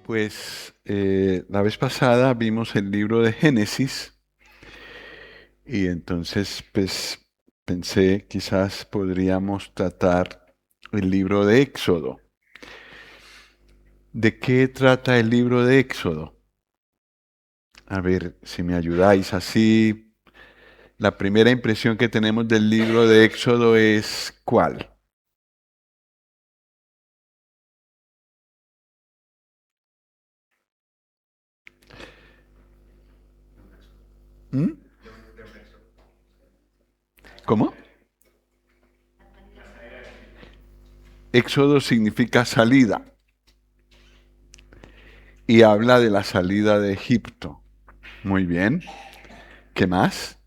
La vez pasada vimos el libro de Génesis y entonces pensé quizás podríamos tratar el libro de Éxodo. ¿De qué trata el libro de Éxodo? A ver si me ayudáis así. La primera impresión que tenemos del libro de Éxodo es ¿cuál? ¿Mm? ¿Cómo? Éxodo significa salida y habla de la salida de Egipto. Muy bien. ¿Qué más?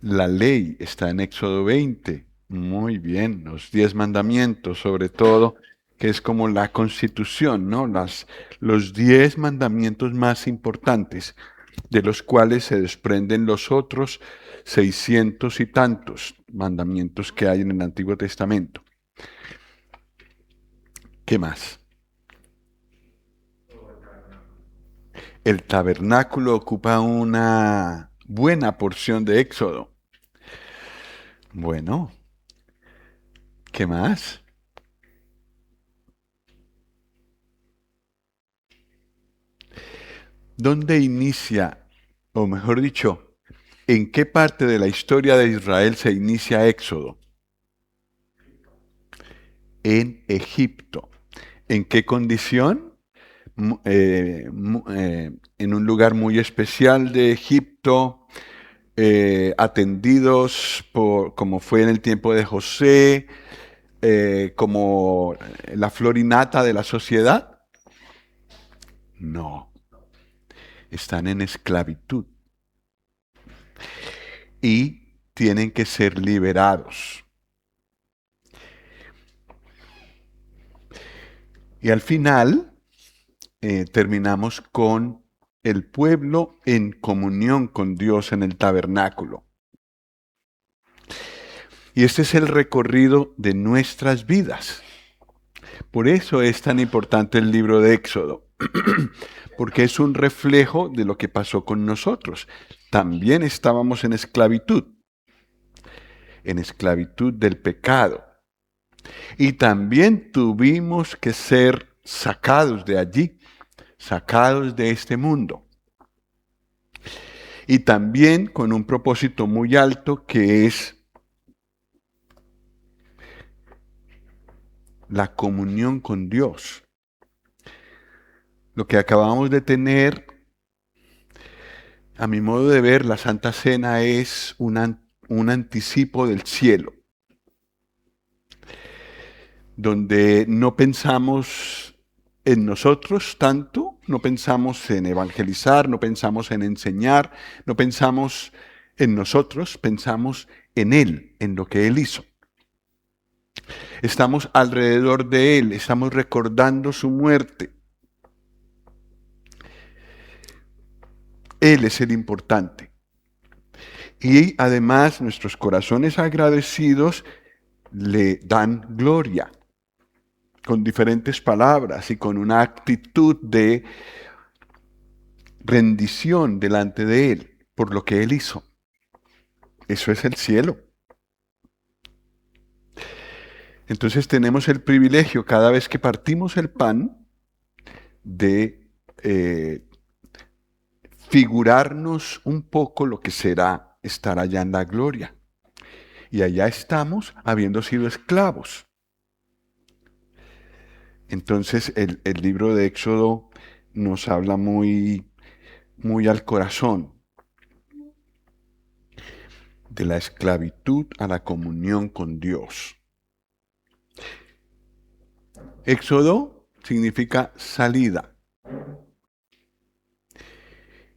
La ley está en Éxodo 20. Muy bien, los 10 mandamientos, sobre todo, que es como la constitución, ¿no? Los 10 mandamientos más importantes, de los cuales se desprenden los otros 600 y tantos mandamientos que hay en el Antiguo Testamento. ¿Qué más? El tabernáculo ocupa una buena porción de Éxodo. Bueno, ¿qué más? ¿Dónde inicia, o mejor dicho, en qué parte de la historia de Israel se inicia Éxodo? En Egipto. ¿En qué condición? En un lugar muy especial de Egipto, atendidos como fue en el tiempo de José, como la flor y nata de la sociedad. No, están en esclavitud y tienen que ser liberados. Y al final terminamos con el pueblo en comunión con Dios en el tabernáculo. Y este es el recorrido de nuestras vidas. Por eso es tan importante el libro de Éxodo, porque es un reflejo de lo que pasó con nosotros. También estábamos en esclavitud del pecado. Y también tuvimos que ser sacados de allí, sacados de este mundo. Y también con un propósito muy alto que es la comunión con Dios. Lo que acabamos de tener, a mi modo de ver, la Santa Cena es un anticipo del cielo, donde no pensamos en nosotros tanto, no pensamos en evangelizar, no pensamos en enseñar, no pensamos en nosotros, pensamos en Él, en lo que Él hizo. Estamos alrededor de Él, estamos recordando su muerte. Él es el importante. Y además nuestros corazones agradecidos le dan gloria con diferentes palabras y con una actitud de rendición delante de Él por lo que Él hizo. Eso es el cielo. Entonces tenemos el privilegio cada vez que partimos el pan de figurarnos un poco lo que será estar allá en la gloria. Y allá estamos habiendo sido esclavos. Entonces el libro de Éxodo nos habla muy, muy al corazón de la esclavitud a la comunión con Dios. Éxodo significa salida.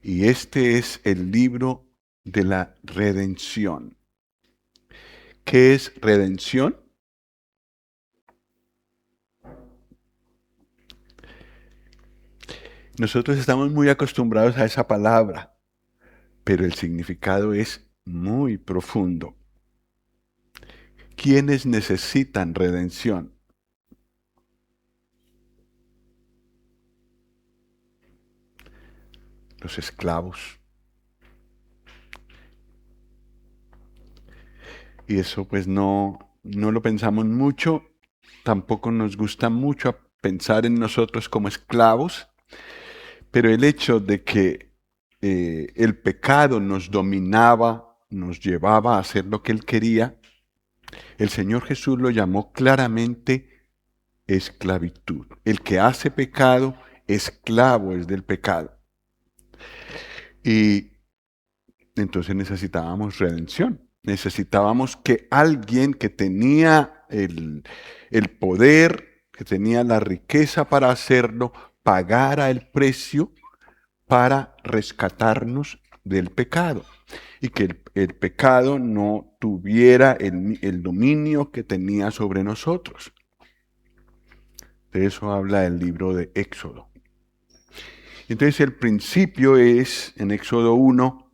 Y este es el libro de la redención. ¿Qué es redención? Nosotros estamos muy acostumbrados a esa palabra, pero el significado es muy profundo. ¿quiénes necesitan redención? Los esclavos. Y eso pues no lo pensamos mucho, tampoco nos gusta mucho pensar en nosotros como esclavos, pero el hecho de que el pecado nos dominaba, nos llevaba a hacer lo que Él quería, el Señor Jesús lo llamó claramente esclavitud. El que hace pecado, esclavo es del pecado. Y entonces necesitábamos redención. Necesitábamos que alguien que tenía el poder, que tenía la riqueza para hacerlo, pagara el precio para rescatarnos del pecado. Y que el pecado no tuviera el dominio que tenía sobre nosotros. De eso habla el libro de Éxodo. Entonces el principio es, en Éxodo 1,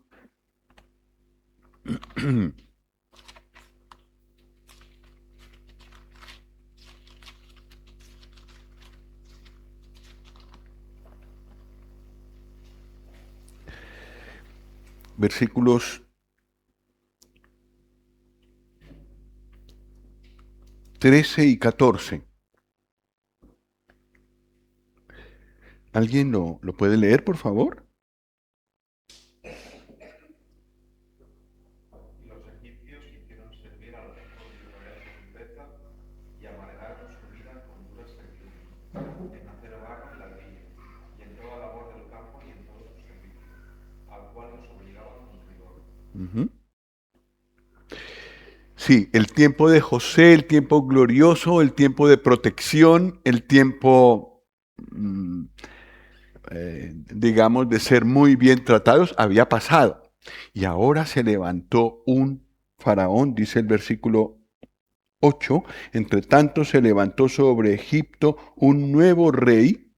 versículos 13 y 14. ¿Alguien lo puede leer, por favor? Y los egipcios hicieron servir a los hijos de Israel con dureza y amargaron su vida con dura servitud, en hacer barro y ladrillo, y en toda labor del campo y en todo su servicio, al cual los obligaban con rigor. Ujú. Sí, el tiempo de José, el tiempo glorioso, el tiempo de protección, el tiempo, digamos, de ser muy bien tratados, había pasado. Y ahora se levantó un faraón, dice el versículo 8, entre tanto se levantó sobre Egipto un nuevo rey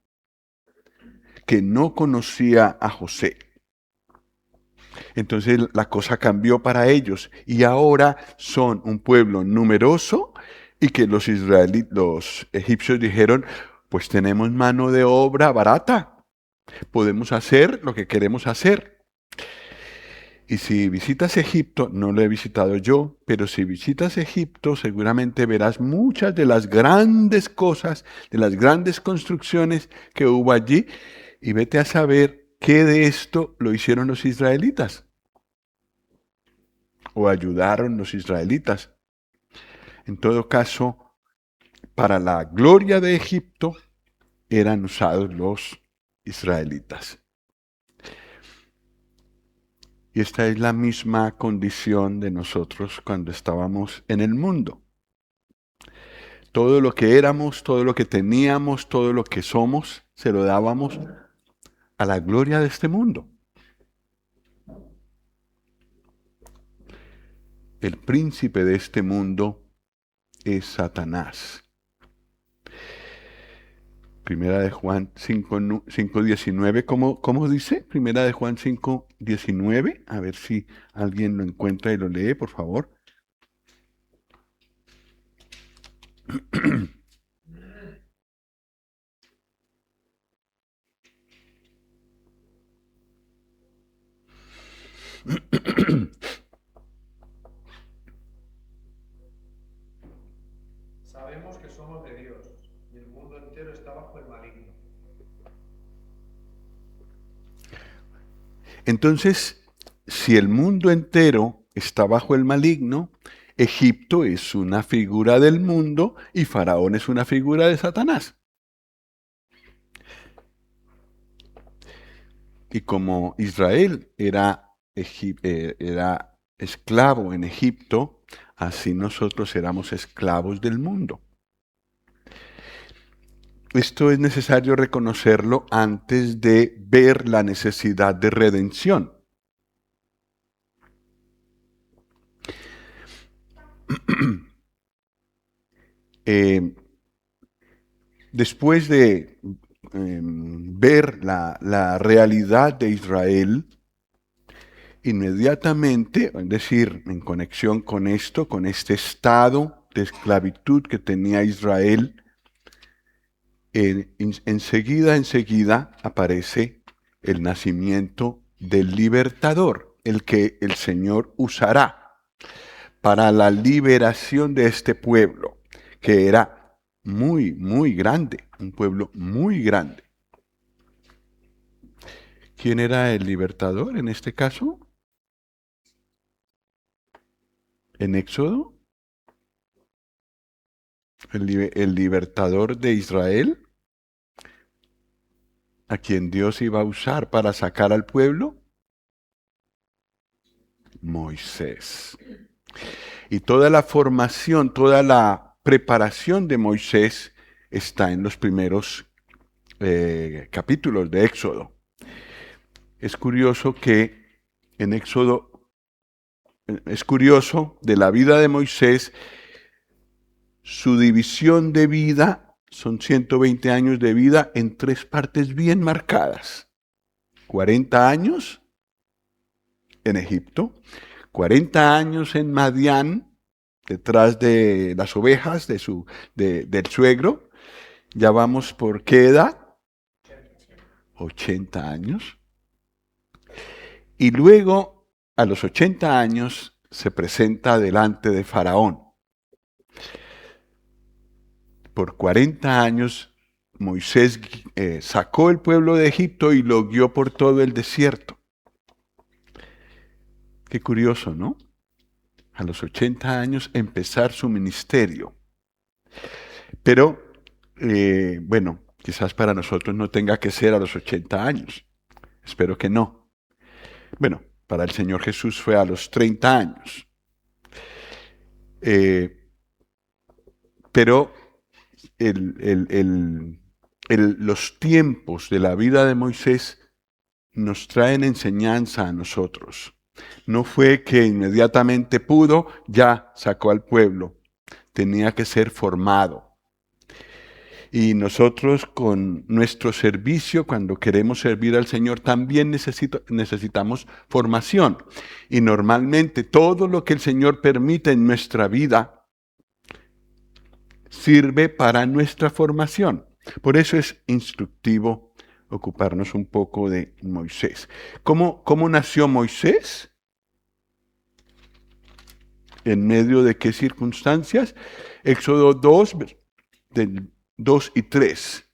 que no conocía a José. Entonces la cosa cambió para ellos y ahora son un pueblo numeroso y que los los egipcios dijeron, pues tenemos mano de obra barata, podemos hacer lo que queremos hacer. Y si visitas Egipto, no lo he visitado yo, pero si visitas Egipto seguramente verás muchas de las grandes cosas, de las grandes construcciones que hubo allí y vete a saber qué de esto lo hicieron los israelitas o ayudaron los israelitas. En todo caso, para la gloria de Egipto eran usados los israelitas. Y esta es la misma condición de nosotros cuando estábamos en el mundo. Todo lo que éramos, todo lo que teníamos, todo lo que somos, se lo dábamos a la gloria de este mundo. El príncipe de este mundo es Satanás. Primera de Juan 5:19, ¿cómo dice? Primera de Juan 5:19, a ver si alguien lo encuentra y lo lee, por favor. Sabemos que somos de Dios, y el mundo entero está bajo el maligno. Entonces, si el mundo entero está bajo el maligno, Egipto es una figura del mundo y Faraón es una figura de Satanás. Y como Israel era esclavo en Egipto, así nosotros éramos esclavos del mundo. Esto es necesario reconocerlo antes de ver la necesidad de redención. Después de ver la realidad de Israel, inmediatamente, es decir, en conexión con esto, con este estado de esclavitud que tenía Israel, enseguida aparece el nacimiento del libertador, el que el Señor usará para la liberación de este pueblo, que era muy, muy grande, un pueblo muy grande. ¿Quién era el libertador en este caso? En Éxodo, el libertador de Israel, a quien Dios iba a usar para sacar al pueblo, Moisés. Y toda la formación, toda la preparación de Moisés está en los primeros capítulos de Éxodo. Es curioso que en Éxodo, es curioso de la vida de Moisés, su división de vida, son 120 años de vida en 3 partes bien marcadas. 40 años en Egipto, 40 años en Madián, detrás de las ovejas del suegro. Ya vamos por qué edad? 80 años. Y luego, a los 80 años, se presenta delante de Faraón. Por 40 años, Moisés sacó el pueblo de Egipto y lo guió por todo el desierto. Qué curioso, ¿no? A los 80 años empezar su ministerio. Pero, bueno, quizás para nosotros no tenga que ser a los 80 años. Espero que no. Bueno, para el Señor Jesús fue a los 30 años. Pero los tiempos de la vida de Moisés nos traen enseñanza a nosotros. No fue que inmediatamente pudo, ya sacó al pueblo. Tenía que ser formado. Y nosotros con nuestro servicio, cuando queremos servir al Señor, también necesitamos formación. Y normalmente todo lo que el Señor permite en nuestra vida sirve para nuestra formación. Por eso es instructivo ocuparnos un poco de Moisés. ¿Cómo nació Moisés? ¿En medio de qué circunstancias? Éxodo 2, del 2 y 3.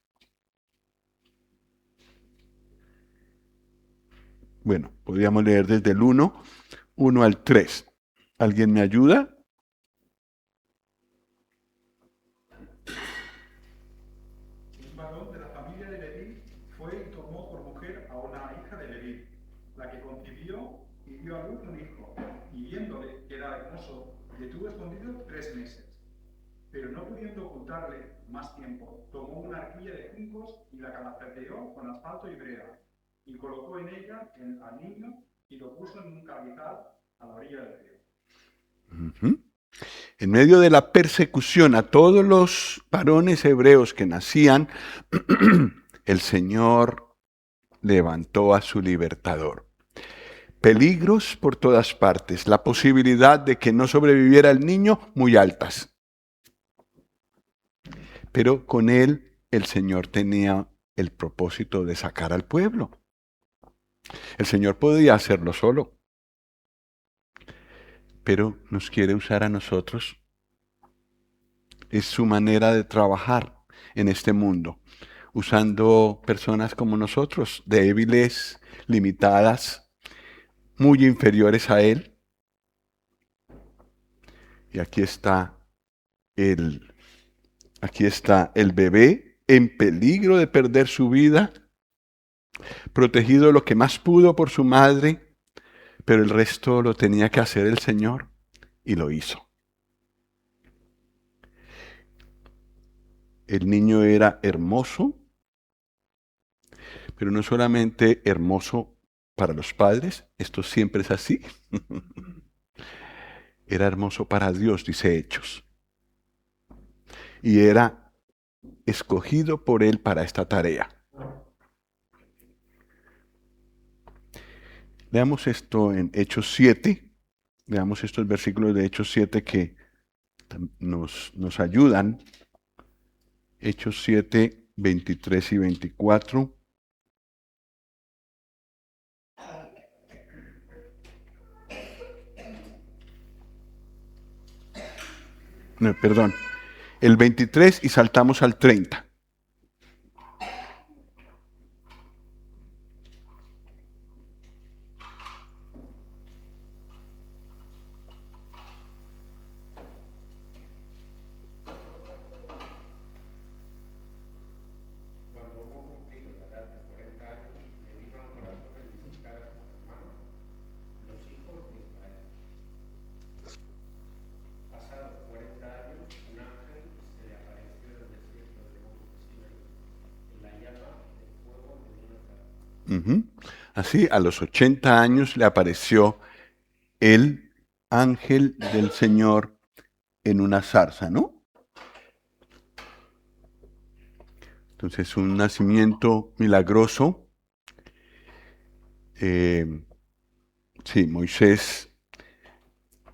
Bueno, podríamos leer desde el 1 al 3. ¿Alguien me ayuda? Un varón de la familia de Leví fue y tomó por mujer a una hija de Leví, la que concibió y dio a luz un hijo, y viéndole que era hermoso, le tuvo escondido 3 meses. Pero no pudiendo ocultarle más tiempo, tomó una arquilla de juncos y la calafateó con asfalto y brea, y colocó en ella al niño y lo puso en un cabezal a la orilla del río. Uh-huh. En medio de la persecución a todos los varones hebreos que nacían, el Señor levantó a su libertador. Peligros por todas partes, la posibilidad de que no sobreviviera el niño, muy altas. Pero con él el Señor tenía el propósito de sacar al pueblo. El Señor podía hacerlo solo, pero nos quiere usar a nosotros. Es su manera de trabajar en este mundo, usando personas como nosotros, débiles, limitadas, muy inferiores a Él. Y aquí está el bebé en peligro de perder su vida, protegido lo que más pudo por su madre, pero el resto lo tenía que hacer el Señor y lo hizo. El niño era hermoso, pero no solamente hermoso para los padres, esto siempre es así. Era hermoso para Dios, dice Hechos. Y era escogido por Él para esta tarea. Leamos esto en Hechos 7. Veamos estos versículos de Hechos 7 que nos ayudan. Hechos 7, 23 y 24. No, perdón. El 23 y saltamos al 30. Cuando hubo cumplido la edad de 40 años, le vino al corazón el visitar a sus hermanos, los hijos de Israel. Pasados 40 años, un ángel se le apareció en el desierto del monte Sinaí, en la llama del fuego de una zarza. Así, a los 80 años le apareció el ángel del Señor en una zarza, ¿no? Entonces, un nacimiento milagroso. Sí, Moisés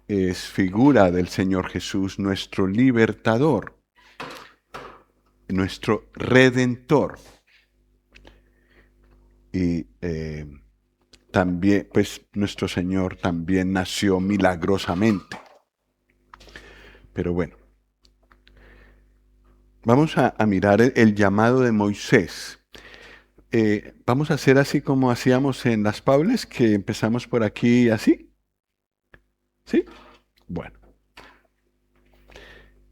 es figura del Señor Jesús, nuestro libertador, nuestro redentor. Y también, pues, nuestro Señor también nació milagrosamente. Pero bueno, vamos a mirar el llamado de Moisés. Vamos a hacer así como hacíamos en las Paules, que empezamos por aquí así. ¿Sí? Bueno.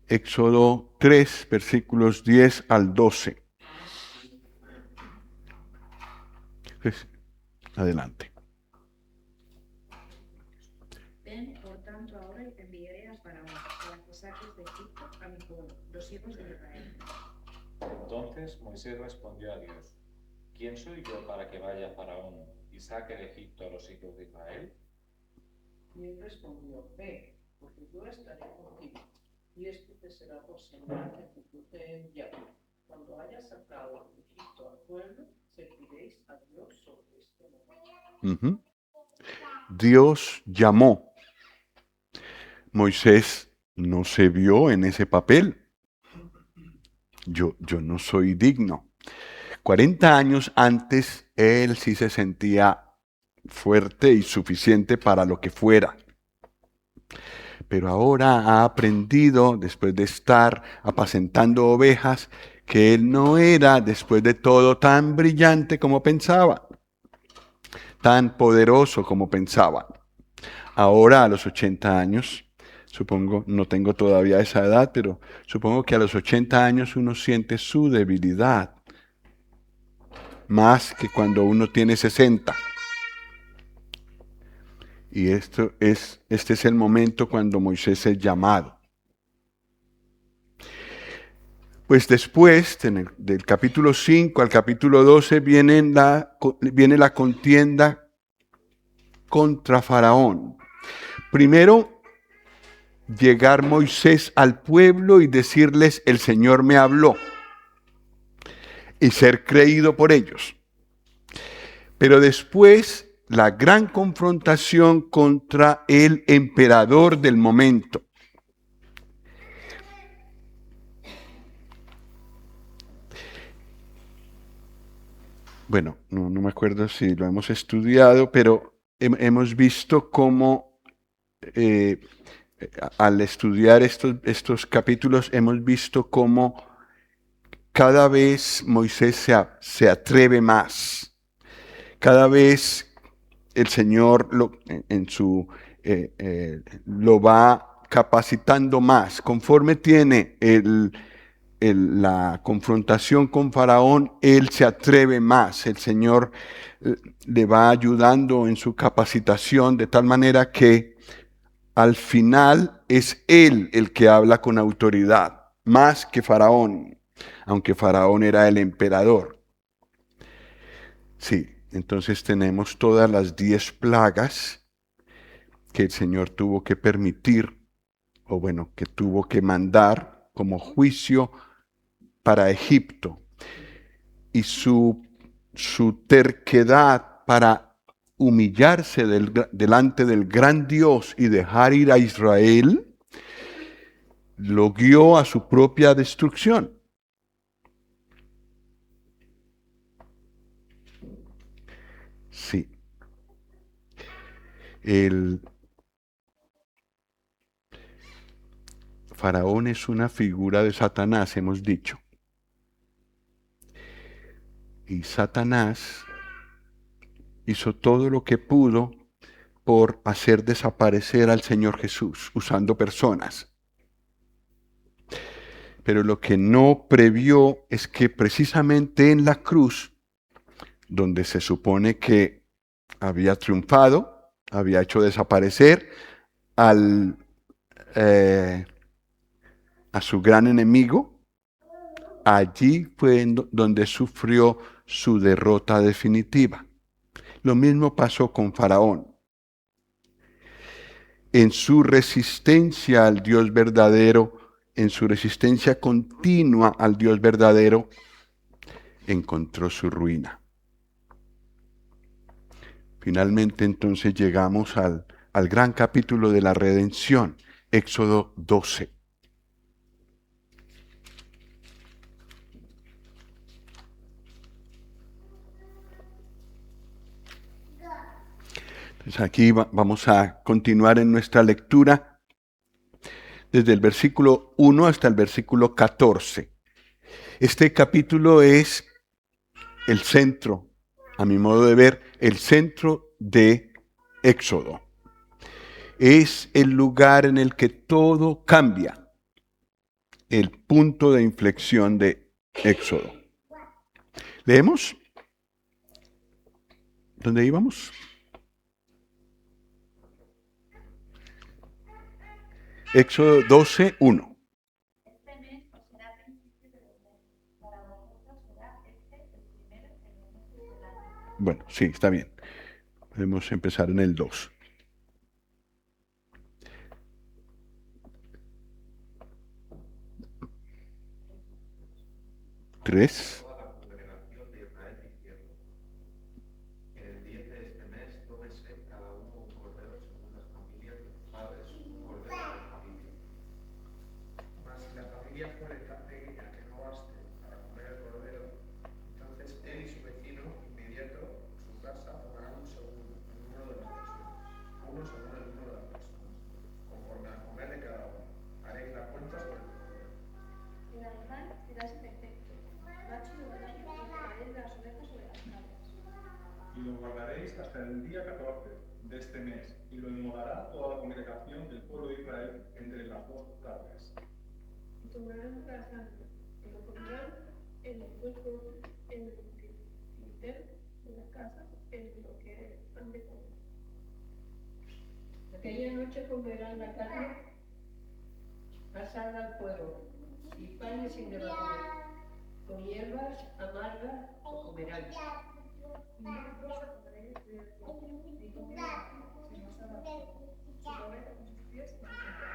Éxodo 3, versículos 10 al 12. Pues, adelante. Ven, por tanto, ahora y te enviaré a Faraón, para que saques de Egipto a mi pueblo, los hijos de Israel. Entonces Moisés respondió a Dios: ¿Quién soy yo para que vaya a Faraón y saque de Egipto a los hijos de Israel? Y él respondió: Ve, porque yo estaré contigo, y esto te será por señal de que yo te he enviado. Cuando hayas sacado de Egipto al pueblo, serviréis a Dios sobre este monte. Dios llamó. Moisés no se vio en ese papel. Yo no soy digno. 40 años antes, él sí se sentía fuerte y suficiente para lo que fuera. Pero ahora ha aprendido, después de estar apacentando ovejas, que él no era, después de todo, tan brillante como pensaba, tan poderoso como pensaba. Ahora, a los 80 años, supongo, no tengo todavía esa edad, pero supongo que a los 80 años uno siente su debilidad, más que cuando uno tiene 60. Y este es el momento cuando Moisés es llamado. Pues después, del capítulo 5 al capítulo 12, viene la contienda contra Faraón. Primero, llegar Moisés al pueblo y decirles: el Señor me habló, y ser creído por ellos. Pero después, la gran confrontación contra el emperador del momento. Bueno, no me acuerdo si lo hemos estudiado, pero hemos visto cómo al estudiar estos capítulos hemos visto cómo cada vez Moisés se atreve más. Cada vez el Señor lo va capacitando más. Conforme tiene la confrontación con Faraón, él se atreve más. El Señor le va ayudando en su capacitación de tal manera que al final es él el que habla con autoridad, más que Faraón, aunque Faraón era el emperador. Sí, entonces tenemos todas las 10 plagas que el Señor tuvo que permitir, o bueno, que tuvo que mandar como juicio para Egipto. Y su terquedad para humillarse delante del gran Dios y dejar ir a Israel, lo guió a su propia destrucción. Sí. El faraón es una figura de Satanás, hemos dicho. Y Satanás hizo todo lo que pudo por hacer desaparecer al Señor Jesús, usando personas. Pero lo que no previó es que precisamente en la cruz, donde se supone que había triunfado, había hecho desaparecer a su gran enemigo, allí fue donde sufrió su derrota definitiva. Lo mismo pasó con Faraón. En su resistencia al Dios verdadero, en su resistencia continua al Dios verdadero, encontró su ruina. Finalmente entonces llegamos al gran capítulo de la redención, Éxodo 12. Entonces aquí vamos a continuar en nuestra lectura desde el versículo 1 hasta el versículo 14. Este capítulo es el centro, a mi modo de ver, el centro de Éxodo. Es el lugar en el que todo cambia, el punto de inflexión de Éxodo. ¿Leemos? ¿Dónde íbamos? Éxodo 12, 1. Este mes os será principio del mes. Para vosotros será este el primero en los meses del año. Bueno, sí, está bien. Podemos empezar en el 2. ¿3? Toda la congregación de Israel diciendo: en el 10 de este mes tómese cada uno un cordero según las familias de los padres, un cordero por familia. Mas si la familia fuere tan pequeña que no baste para comer el cordero, entonces él y su vecino inmediato, su casa, pondrán un segundo, el número de las personas, uno según el número de las personas, conforme al comer de cada uno. Haréis la cuenta sobre el cordero. El animal será sin defecto, macho y macho, y dejaréis las orejas sobre las cabras. Y lo guardaréis hasta el día 14 de este mes, y lo inmolará toda la congregación del pueblo de Israel entre las dos tardes. Y tomarán la sangre, y lo pondrán en el hueco, en el dintel de la casa, en lo que han de comer. Aquella noche comerán la carne asada al fuego y panes sin levadura. Con hierbas amargas lo comerán. Y vosotros comeréis de ni con nada, sino asada al fuego. Su cabeza con sus pies y sus entrañas.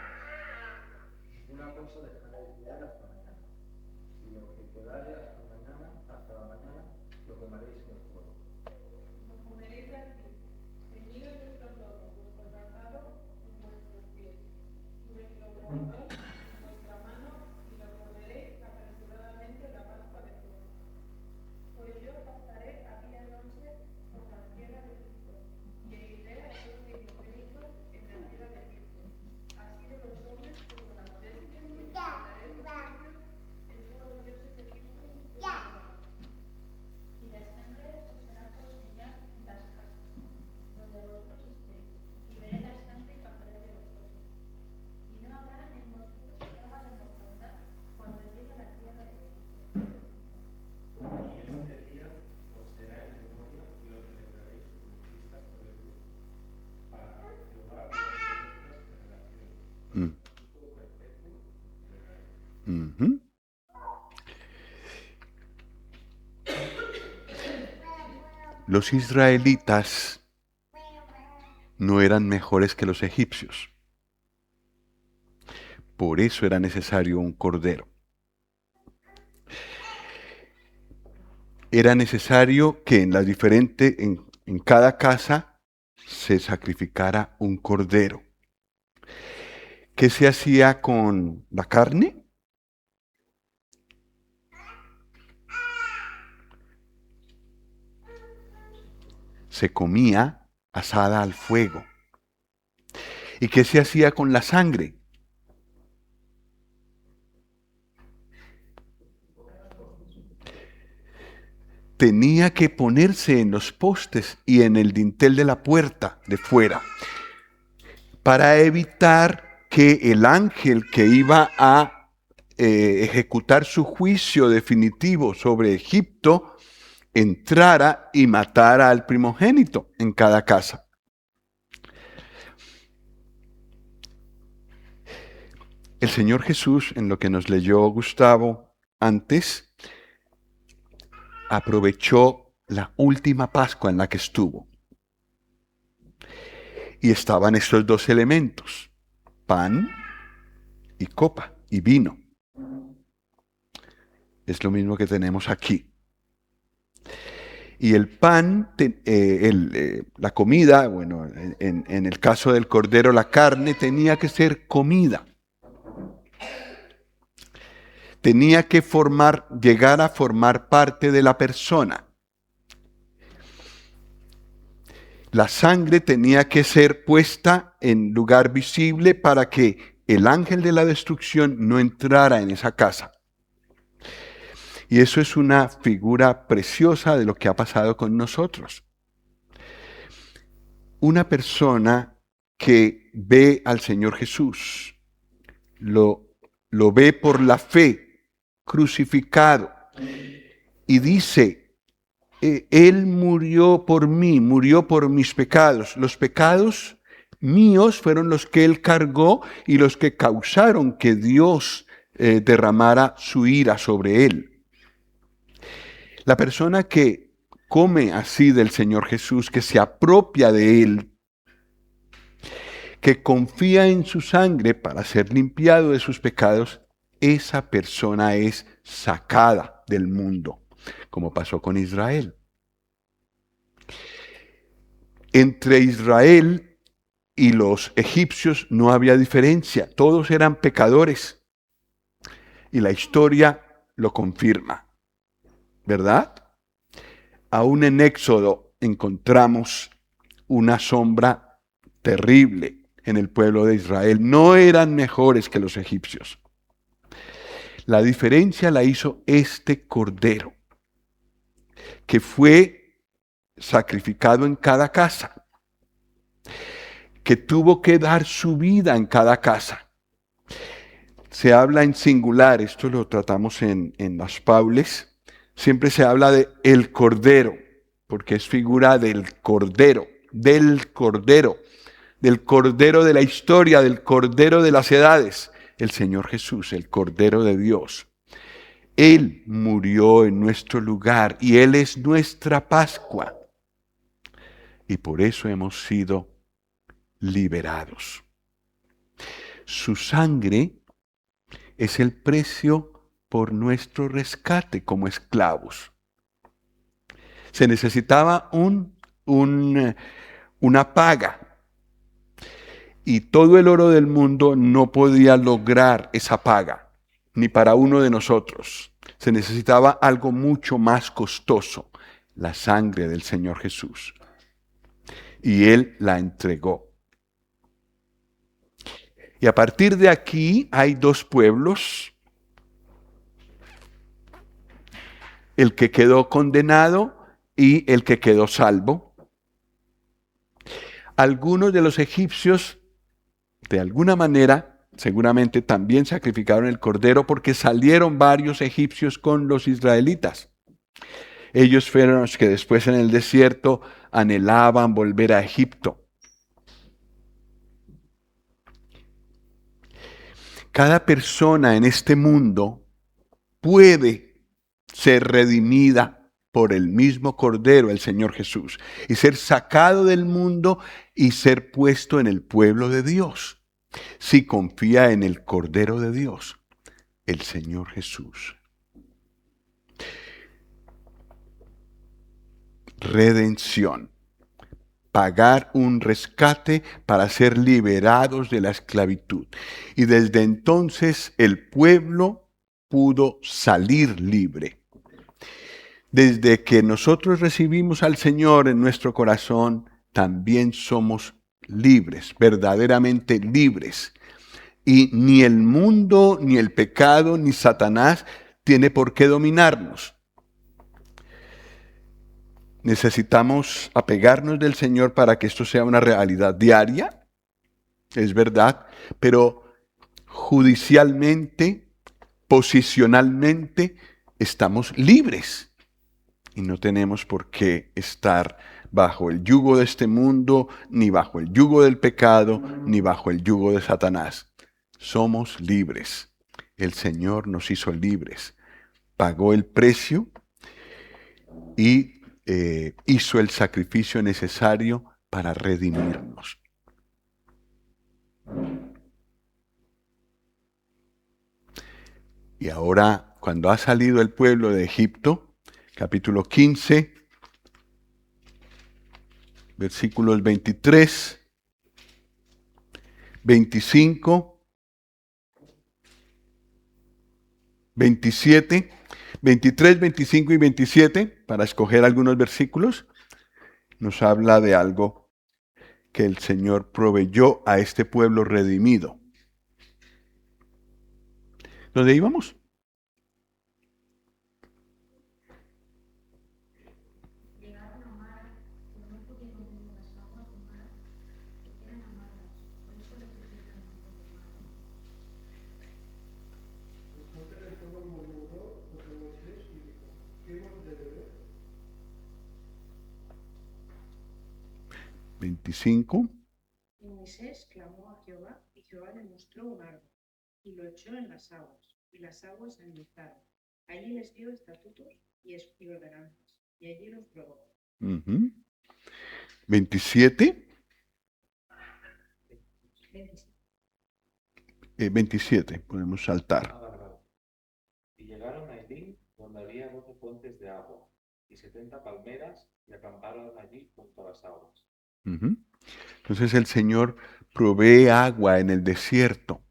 Una cosa dejaréis de dar hasta mañana, y lo que quedare hasta la mañana, lo quemaréis en el fuego. Lo comeréis de aquí, ceñidos vuestros lomos, vuestro calzado en vuestros pies, vuestro bordón en vuestra mano, y lo comeréis apresuradamente en la Pascua de fuego. Pues yo pasaré aquella noche por la tierra de Egipto, y heriré a todos mis primogénitos en la tierra de Egipto, así de los hombres como las bestias, y daré los suyos en todos los dioses de Egipto. Y la sangre os será por señal en las casas, donde vosotros estéis, y veré la sangre y pasaré de vosotros. Y no habrá en vosotros prueba de mortandad cuando llegue a la tierra de Egipto. Y en ese día os será en memoria y lo celebraréis como fiesta por el luz, para Jehová por vuestras generaciones. Ujú. Los israelitas no eran mejores que los egipcios. Por eso era necesario un cordero. Era necesario que en cada casa se sacrificara un cordero. ¿Qué se hacía con la carne? Se comía asada al fuego. ¿Y qué se hacía con la sangre? Tenía que ponerse en los postes y en el dintel de la puerta de fuera para evitar que el ángel que iba a ejecutar su juicio definitivo sobre Egipto entrara y matara al primogénito en cada casa. El Señor Jesús, en lo que nos leyó Gustavo antes, aprovechó la última Pascua en la que estuvo. Y estaban estos dos elementos, pan y copa y vino. Es lo mismo que tenemos aquí. Y el pan, la comida, bueno, en el caso del cordero, la carne tenía que ser comida. Tenía que llegar a formar parte de la persona. La sangre tenía que ser puesta en lugar visible para que el ángel de la destrucción no entrara en esa casa. Y eso es una figura preciosa de lo que ha pasado con nosotros. Una persona que ve al Señor Jesús, lo ve por la fe, crucificado, y dice, Él murió por mí, murió por mis pecados. Los pecados míos fueron los que Él cargó y los que causaron que Dios derramara su ira sobre Él. La persona que come así del Señor Jesús, que se apropia de Él, que confía en su sangre para ser limpiado de sus pecados, esa persona es sacada del mundo, como pasó con Israel. Entre Israel y los egipcios no había diferencia, todos eran pecadores. Y la historia lo confirma, ¿verdad? Aún en Éxodo encontramos una sombra terrible en el pueblo de Israel. No eran mejores que los egipcios. La diferencia la hizo este cordero, que fue sacrificado en cada casa, que tuvo que dar su vida en cada casa. Se habla en singular, esto lo tratamos en las Paules, siempre se habla de el cordero, porque es figura del cordero de la historia, del cordero de las edades, el Señor Jesús, el Cordero de Dios. Él murió en nuestro lugar y Él es nuestra Pascua. Y por eso hemos sido liberados. Su sangre es el precio por nuestro rescate como esclavos. Se necesitaba una paga. Y todo el oro del mundo no podía lograr esa paga, ni para uno de nosotros. Se necesitaba algo mucho más costoso, la sangre del Señor Jesús. Y Él la entregó. Y a partir de aquí hay dos pueblos. El que quedó condenado y el que quedó salvo. Algunos de los egipcios, de alguna manera, seguramente también sacrificaron el cordero porque salieron varios egipcios con los israelitas. Ellos fueron los que después en el desierto anhelaban volver a Egipto. Cada persona en este mundo puede ser redimida por el mismo Cordero, el Señor Jesús, y ser sacado del mundo y ser puesto en el pueblo de Dios. Si confía en el Cordero de Dios, el Señor Jesús. Redención. pagar un rescate para ser liberados de la esclavitud. Y desde entonces el pueblo pudo salir libre. Desde que nosotros recibimos al Señor en nuestro corazón, también somos libres, verdaderamente libres. Y ni el mundo, ni el pecado, ni Satanás tiene por qué dominarnos. Necesitamos apegarnos del Señor para que esto sea una realidad diaria, es verdad, pero judicialmente, posicionalmente, estamos libres y no tenemos por qué estar bajo el yugo de este mundo, ni bajo el yugo del pecado, ni bajo el yugo de Satanás. Somos libres. El Señor nos hizo libres, pagó el precio y hizo el sacrificio necesario para redimirnos. Y ahora, cuando ha salido el pueblo de Egipto, capítulo 15, versículos 23, 25, 27, 23, 25 y 27, para escoger algunos versículos, nos habla de algo que el Señor proveyó a este pueblo redimido. ¿Dónde íbamos? Llegaron a mar, pero no pudieron beber las aguas del mar, porque eran amargas, por eso le pusieron el nombre de mar. Entonces el pueblo murmuró contra Moisés y dijo, ¿qué hemos de beber? 25. Y Moisés clamó a Jehová, y Jehová le mostró un árbol, y lo echó en las aguas, y las aguas se enluzaron. Allí les dio estatutos y ordenanzas, y allí los probó. 27. 27. 27, podemos saltar. Y llegaron a Elim, donde había 12 fuentes de agua, y 70 palmeras, y acamparon allí junto a las aguas. Entonces el Señor provee agua en el desierto.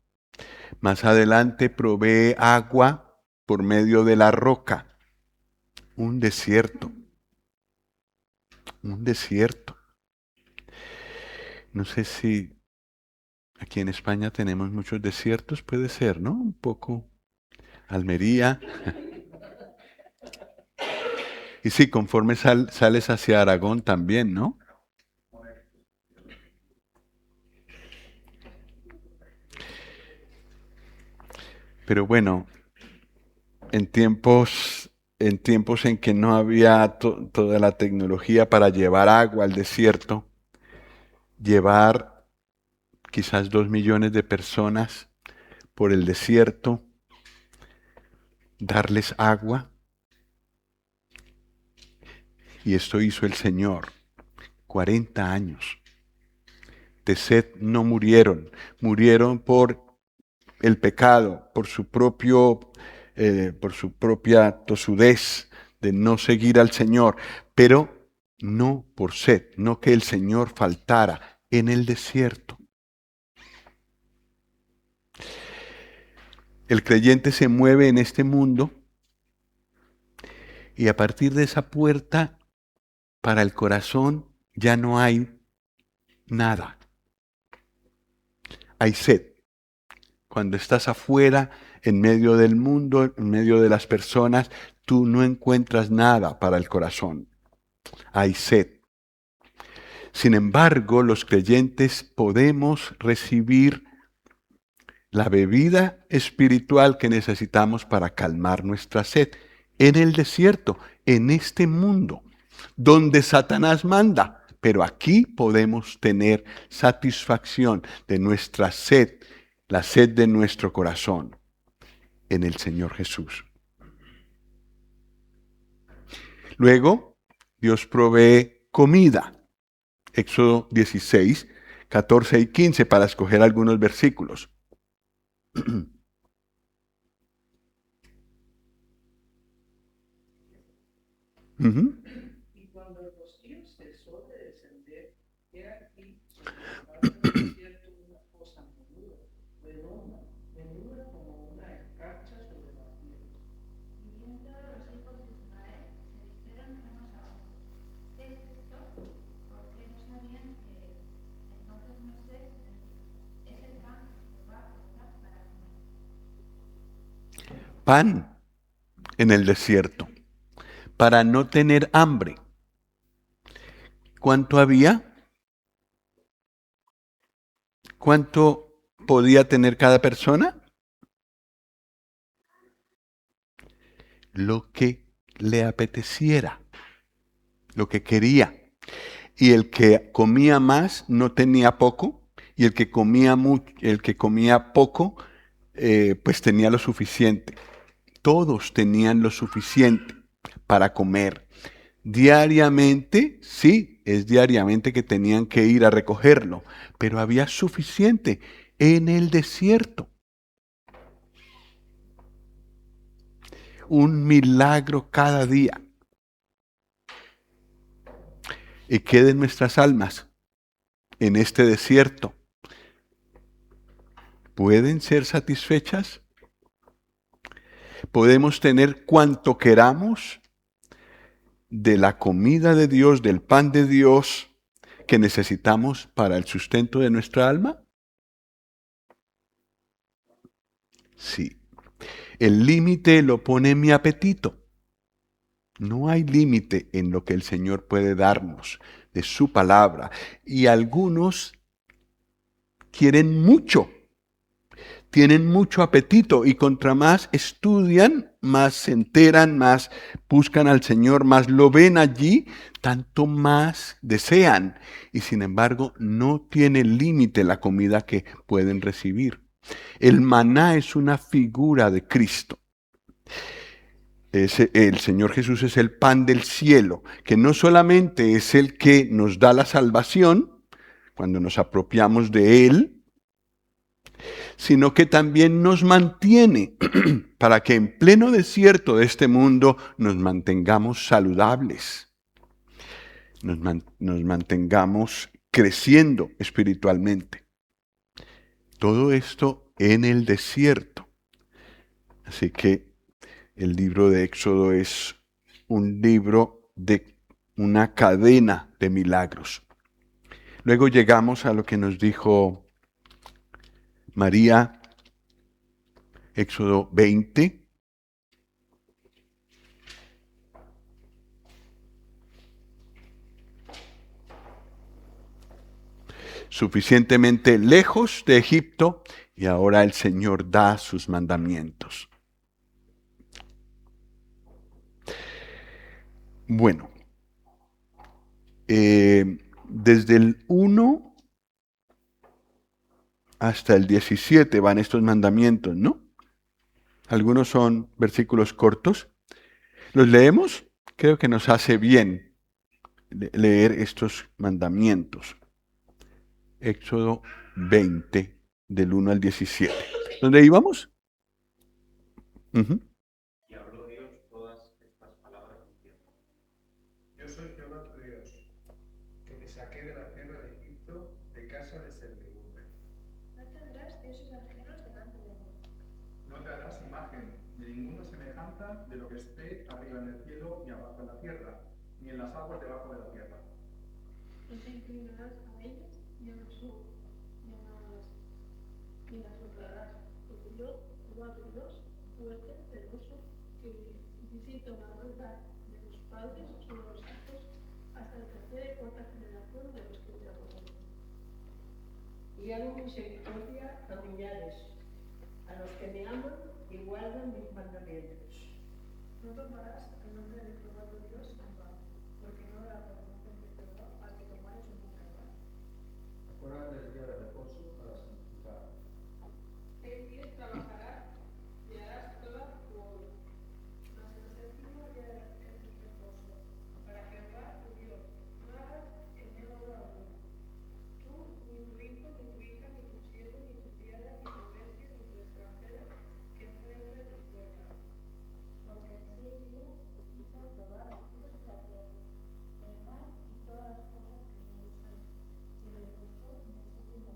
Más adelante provee agua por medio de la roca. Un desierto. Un desierto. No sé si aquí en España tenemos muchos desiertos, puede ser, ¿no? Un poco. Almería. Y sí, conforme sales hacia Aragón también, ¿no? Pero bueno, en tiempos en que no había toda la tecnología para llevar agua al desierto, llevar quizás 2 millones de personas por el desierto, darles agua. Y esto hizo el Señor. 40 años. De sed no murieron. Murieron por el pecado, por su propia tosudez de no seguir al Señor. Pero no por sed, no que el Señor faltara en el desierto. El creyente se mueve en este mundo y a partir de esa puerta, para el corazón ya no hay nada. Hay sed. Cuando estás afuera, en medio del mundo, en medio de las personas, tú no encuentras nada para el corazón. Hay sed. Sin embargo, los creyentes podemos recibir la bebida espiritual que necesitamos para calmar nuestra sed en el desierto, en este mundo, donde Satanás manda. Pero aquí podemos tener satisfacción de nuestra sed, la sed de nuestro corazón, en el Señor Jesús. Luego, Dios provee comida. Éxodo 16, 14 y 15, para escoger algunos versículos. Y cuando el rocío cesó de descender pan en el desierto para no tener hambre. ¿Cuánto había? ¿Cuánto podía tener cada persona? Lo que le apeteciera, lo que quería. Y el que comía más no tenía poco, y el que comía poco, pues tenía lo suficiente. Todos tenían lo suficiente para comer. Diariamente, sí, es diariamente que tenían que ir a recogerlo, pero había suficiente en el desierto. Un milagro cada día. ¿Y qué de nuestras almas en este desierto? ¿Pueden ser satisfechas? ¿Podemos tener cuanto queramos de la comida de Dios, del pan de Dios que necesitamos para el sustento de nuestra alma? Sí. El límite lo pone mi apetito. No hay límite en lo que el Señor puede darnos de su palabra. Y algunos quieren mucho, tienen mucho apetito y contra más estudian, más se enteran, más buscan al Señor, más lo ven allí, tanto más desean. Y sin embargo, no tiene límite la comida que pueden recibir. El maná es una figura de Cristo. El Señor Jesús es el pan del cielo, que no solamente es el que nos da la salvación, cuando nos apropiamos de Él, sino que también nos mantiene para que en pleno desierto de este mundo nos mantengamos saludables, nos mantengamos creciendo espiritualmente. Todo esto en el desierto. Así que el libro de Éxodo es un libro de una cadena de milagros. Luego llegamos a lo que nos dijo María, Éxodo 20. Suficientemente lejos de Egipto y ahora el Señor da sus mandamientos. Bueno, desde el 1 hasta el 17 van estos mandamientos, ¿no? Algunos son versículos cortos. ¿Los leemos? Creo que nos hace bien leer estos mandamientos. Éxodo 20, del 1 al 17. ¿Dónde íbamos? Y habló Dios todas estas palabras diciendo: Yo soy Jehová tu Dios, que te saqué de la tierra de Egipto, de casa de servidumbre. No tendrás dioses ajenos delante de mí. No te harás imagen de ninguna semejanza de lo que esté arriba en el cielo ni abajo en la tierra, ni en las aguas debajo de la tierra. No te inclinarás a ellas ni a las honrarás, porque yo, Jehová tu Dios, fuerte, celoso, que visito la maldad de los padres sobre los hijos hasta la tercera y cuarta generación de los que te aborrecen. Y hago misericordia a millares, a los que me aman y guardan mis mandamientos. No tomarás el nombre de Jehová tu Dios en vano, porque no dará promoción de Jehová al que tomare su nombre en vano. Acuérdate del día de reposo para santificarlo. 6 días trabajarás y harás toda tu obra, mas el séptimo día es el reposo para Jehová tu Dios. No hagas en él obra alguna. Tú, ni tu hijo, ni tu hija, ni tu siervo, ni tu criada, ni tu bestia, ni tu extranjero, que entre de tus puertas. Porque en 6 días hizo Jehová los cielos y la tierra, el mar y todas las cosas que en ellos hay, y reposó en el séptimo día.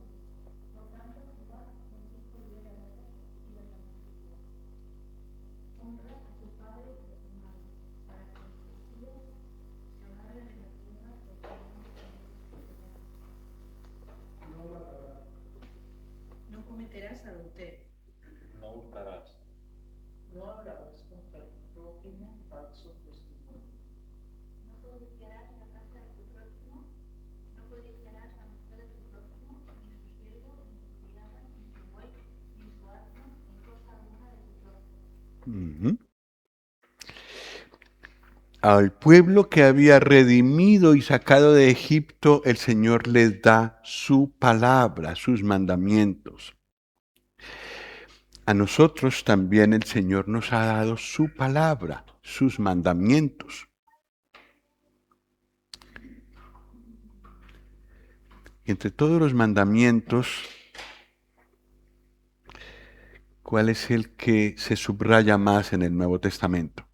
Por tanto, Jehová bendijo el día de reposo y lo santificó. Honra a tu padre y a tu madre, para que tus días se alarguen en la tierra que el Señor tu Dios te da. No matarás. No cometerás adulterio. No hurtarás. No hablarás contra tu prójimo falso testimonio. No codiciarás la casa de tu prójimo, no codiciarás la mujer de tu prójimo, ni su siervo, ni su criada, ni su buey, ni su asno, ni cosa alguna de tu prójimo. Ujú. Al pueblo que había redimido y sacado de Egipto, el Señor les da su palabra, sus mandamientos. A nosotros también el Señor nos ha dado su palabra, sus mandamientos. Y entre todos los mandamientos, ¿cuál es el que se subraya más en el Nuevo Testamento?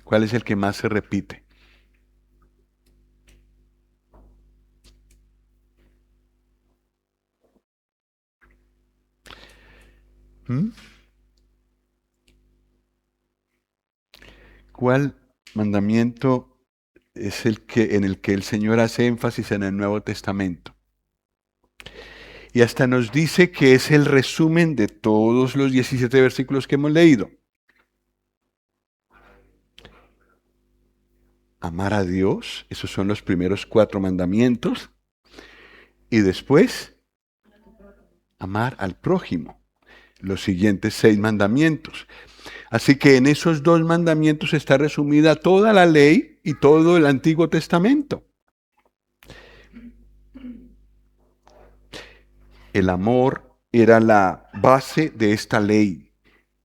¿Cuál es el que más se repite? ¿Mm? ¿Cuál mandamiento es el que en el que el Señor hace énfasis en el Nuevo Testamento? Y hasta nos dice que es el resumen de todos los 17 versículos que hemos leído. Amar a Dios, esos son los primeros 4 mandamientos. Y después, amar al prójimo, los siguientes 6 mandamientos. Así que en esos 2 mandamientos está resumida toda la ley y todo el Antiguo Testamento. El amor era la base de esta ley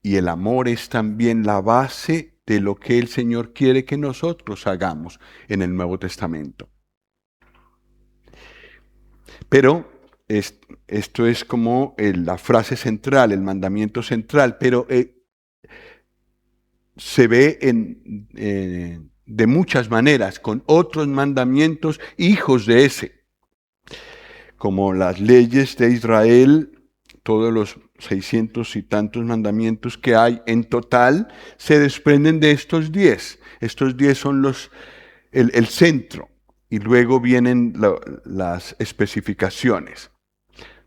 y el amor es también la base de lo que el Señor quiere que nosotros hagamos en el Nuevo Testamento. Pero esto es como la frase central, el mandamiento central, pero se ve de muchas maneras, con otros mandamientos, hijos de ese, como las leyes de Israel, todos los 600 y tantos mandamientos que hay en total, se desprenden de estos 10. Estos 10 son el centro, y luego vienen las especificaciones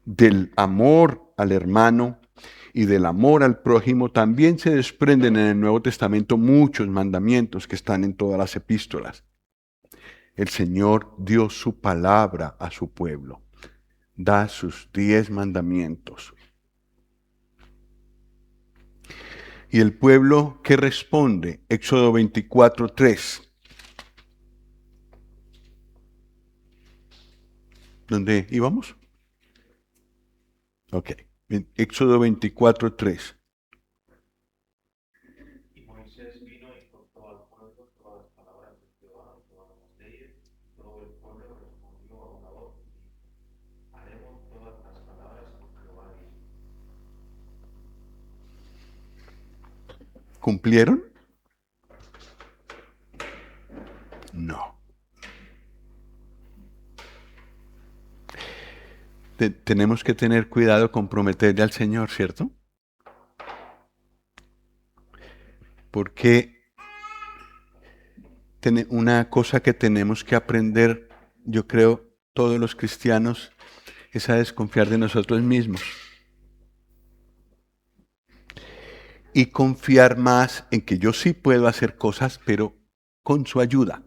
del amor al hermano y del amor al prójimo. También se desprenden en el Nuevo Testamento muchos mandamientos que están en todas las epístolas. El Señor dio su palabra a su pueblo, da sus 10 mandamientos. ¿Y el pueblo qué responde? Éxodo 24:3. ¿Dónde íbamos? Ok. En Éxodo 24:3. Y Moisés vino y contó al pueblo todas las palabras de Jehová, todas las leyes. Todo el pueblo respondió a una voz y dijo: haremos todas las palabras que Jehová dijo. ¿Cumplieron? No. Tenemos que tener cuidado con prometerle al Señor, ¿cierto? Porque una cosa que tenemos que aprender, yo creo, todos los cristianos, es a desconfiar de nosotros mismos. Y confiar más en que yo sí puedo hacer cosas, pero con su ayuda.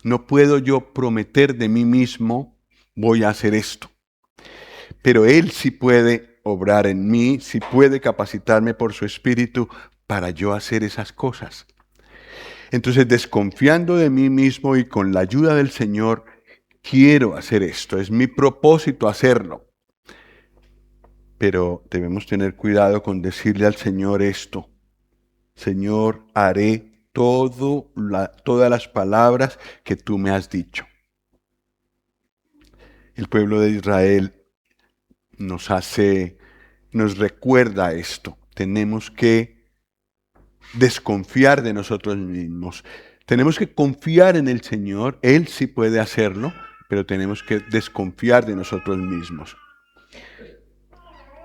No puedo yo prometer de mí mismo, voy a hacer esto. Pero Él sí puede obrar en mí, sí puede capacitarme por su Espíritu para yo hacer esas cosas. Entonces, desconfiando de mí mismo y con la ayuda del Señor, quiero hacer esto, es mi propósito hacerlo. Pero debemos tener cuidado con decirle al Señor esto: Señor, haré todas las palabras que tú me has dicho. El pueblo de Israel nos recuerda esto. Tenemos que desconfiar de nosotros mismos. Tenemos que confiar en el Señor. Él sí puede hacerlo, pero tenemos que desconfiar de nosotros mismos.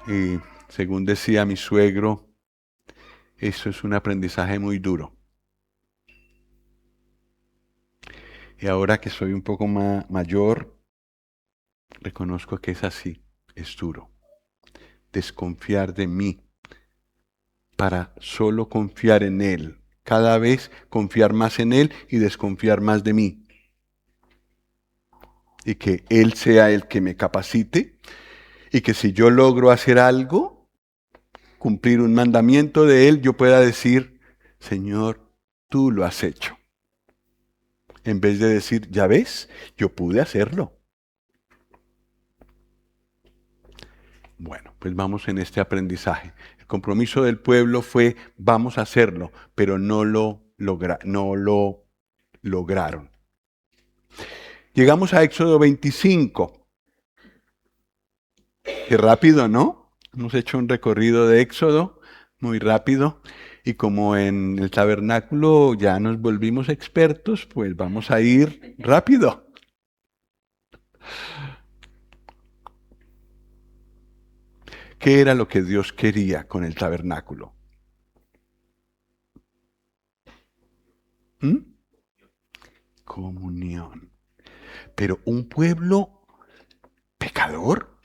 Y según decía mi suegro, eso es un aprendizaje muy duro. Y ahora que soy un poco mayor, reconozco que es así, es duro. Desconfiar de mí, para solo confiar en Él. Cada vez confiar más en Él y desconfiar más de mí. Y que Él sea el que me capacite. Y que si yo logro hacer algo, cumplir un mandamiento de Él, yo pueda decir, Señor, tú lo has hecho. En vez de decir, ya ves, yo pude hacerlo. Bueno, pues vamos en este aprendizaje. El compromiso del pueblo fue, vamos a hacerlo, pero no lo lograron. Llegamos a Éxodo 25. Qué rápido, ¿no? Hemos hecho un recorrido de Éxodo muy rápido. Y como en el tabernáculo ya nos volvimos expertos, pues vamos a ir rápido. ¿Qué era lo que Dios quería con el tabernáculo? Comunión. Pero un pueblo pecador,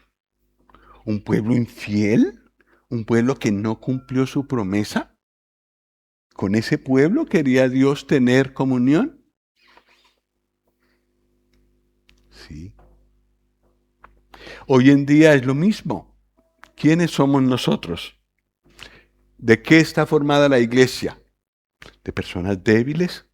un pueblo infiel, un pueblo que no cumplió su promesa. ¿Con ese pueblo quería Dios tener comunión? Sí. Hoy en día es lo mismo. ¿Quiénes somos nosotros? ¿De qué está formada la iglesia? ¿De personas débiles?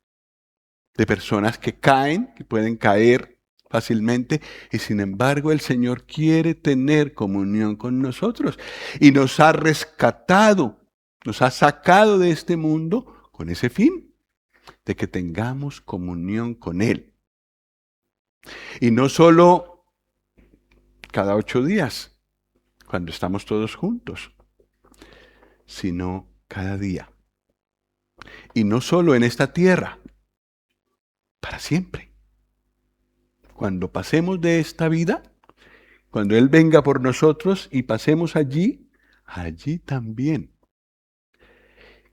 ¿De personas que caen, que pueden caer fácilmente? Y sin embargo el Señor quiere tener comunión con nosotros. Y nos ha rescatado, nos ha sacado de este mundo con ese fin, de que tengamos comunión con Él. Y no solo cada 8 días, cuando estamos todos juntos, sino cada día. Y no solo en esta tierra, para siempre. Cuando pasemos de esta vida, cuando Él venga por nosotros y pasemos allí, allí también.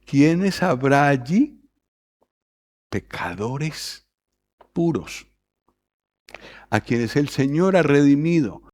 ¿Quiénes habrá allí? Pecadores puros, a quienes el Señor ha redimido,